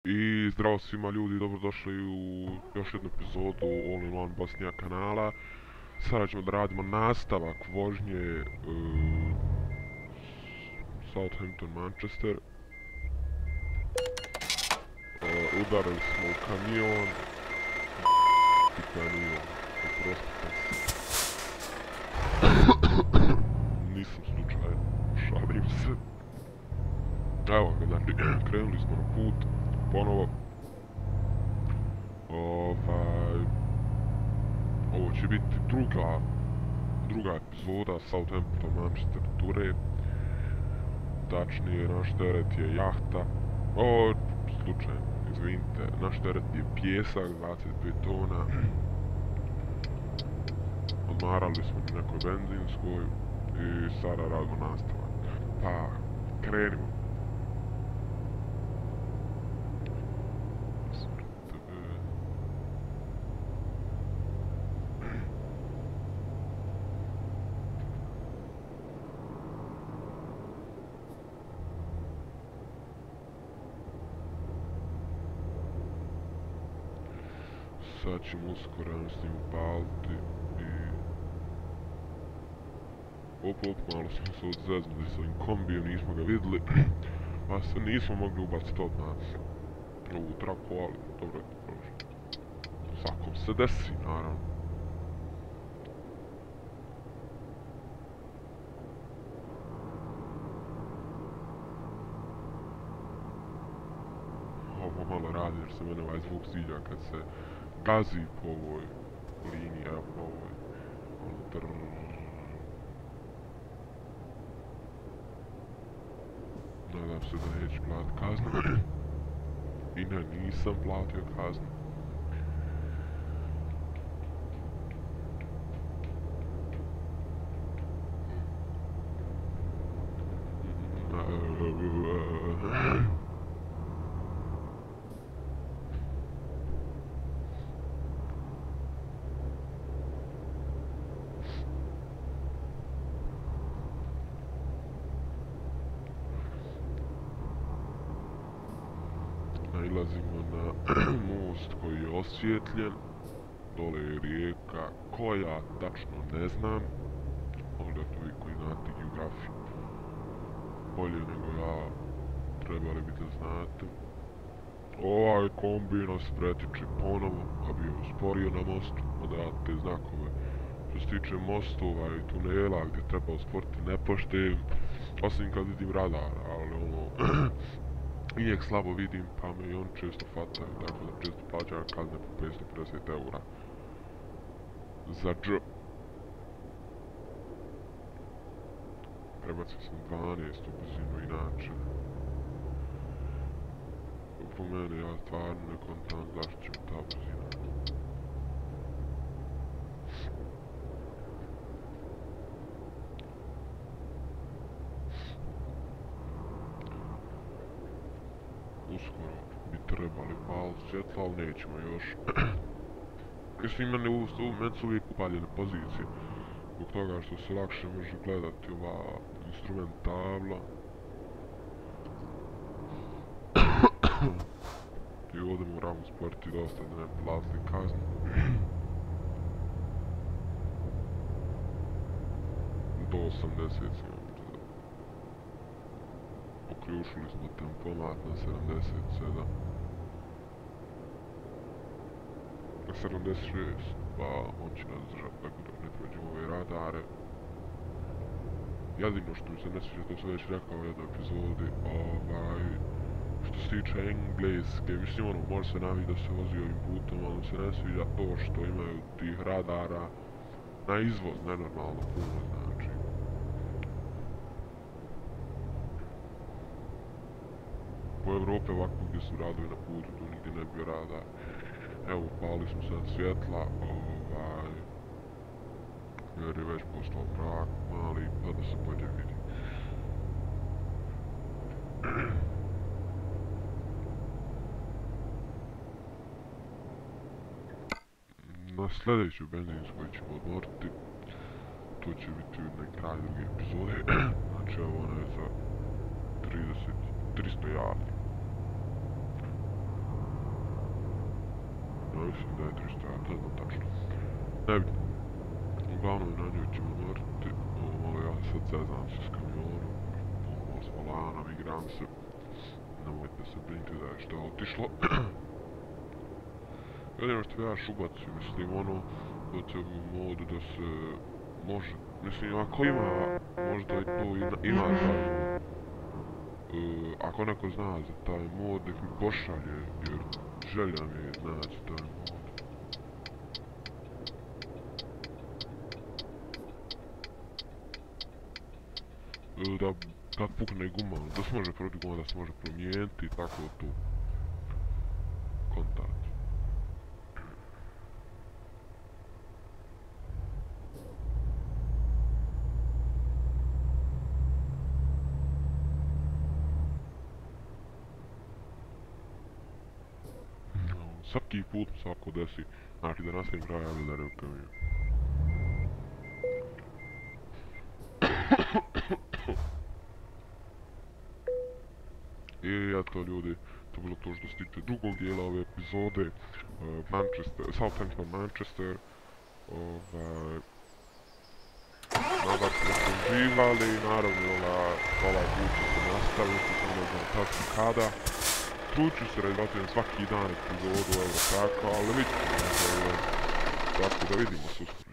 I zdravo svima ljudi, dobrodošli u još jednu epizodu All in One Bosnija kanala. Sada ćemo da radimo nastavak vožnje Southampton Manchester. Udarili smo u kamion. Oprostite. Nisam slučajno, šalim se. Evo ga, znači, krenuli smo na put. Ponovo. Ovo će biti druga epizoda Southampton Manchester ture. Tačnije, naš teret je jahta. Slučajno, izvinite, naš teret je pijesak, 25 tona. Odmarali smo na nekoj benzinskoj i sada radimo nastavak. Pa, krenimo. Sad ćemo uskoro s njim upaliti i... malo smo se odzeznuli s ovim kombijem, nismo ga vidjeli. Pa se nismo mogli ubaciti odmah ovu traku, ali dobro je to prošlo. Svakom se desi, naravno. Ovo malo radi jer se mene ovaj zvuk sviđa kad se gazi po ovoj liniji, evo po ovoj Nadam se da neću platiti kaznu. I ne, nisam platio kaznu. Nailazimo na most koji je osvijetljen. Dole je rijeka koja tačno ne znam. Možda to vi koji znate geografiju bolje nego ja trebali bi da znate. Ovaj kombi nas pretiče ponovo, a bio usporio na mostu, odavate znakove. Što se tiče mostova i tunela gdje treba usporiti ne poštujem, osim kad vidim radar, ali ono... Ijek slabo vidim, pa me i on često fataju, tako da često plaćam kazne po 550 eura. Za dž. Prebacio sam 12 u brzinu inače. Po mene ja stvarno ne kontam zašto će mi ta brzina. Uskoro bi trebali paliti svjetla, ali nećemo još. Mislim, meni su uvijek upaljene pozicije. Zbog toga što se lakše može gledati ova instrument tabla. I ovdje moramo sporiti dosta da ne platili kaznu. Do 80 smo. Uključili smo tempomat na 77. Na 76, pa on će nas držati tako dok ne prođemo ove radare. Jedino što mi se ne sviđa, to sam već rekao u jednoj epizodi, što se tiče engleske, mislim ono, može se naviti da se vozi ovim putom, ali mi se ne sviđa to što imaju tih radara na izvoz, nenormalno puno, znači. Po Evrope ovako gdje su radovi na putu, tu nigdje ne bio radar. Evo, upali smo sad svjetla, jer je već postao mrak mali, pa da se bolje vidi. Na sljedeću benzinskoj ćemo odmoriti. To će biti na kraju druge epizode. Znači, ovo ona je za 300 yardi. mislim da je 300, ja ne znam tačno. Nebitno. Uglavnom na njoj ćemo noriti, ja sad zezam se s kamionom, s volanom, igram se. Nemojte se brinuti da je što je otišlo. Jedino što ja šubacim, mislim da će u modu da se može, mislim ako ima, možda i to ima taj mod. Ako neko zna za taj mod, nek mi pošalje, jer želja mi je naći taj mod. Da kad pukne guma, da se može protiv guma, da se može promijeniti i tako to. Kontakt. Svaki put se ako desi, znači da nastavim kraj javlja da ne ukavijem. I eto ljudi, to bilo to što se tiče drugog dijela ove epizode, Southampton Manchester. Nadam se da ste uživali, naravno ovaj put će se nastaviti, samo ne znam tačno kada. Trudit ću se raditi svaki dan epizodu, evo tako, ali vidite, tako da vidimo se uskoro.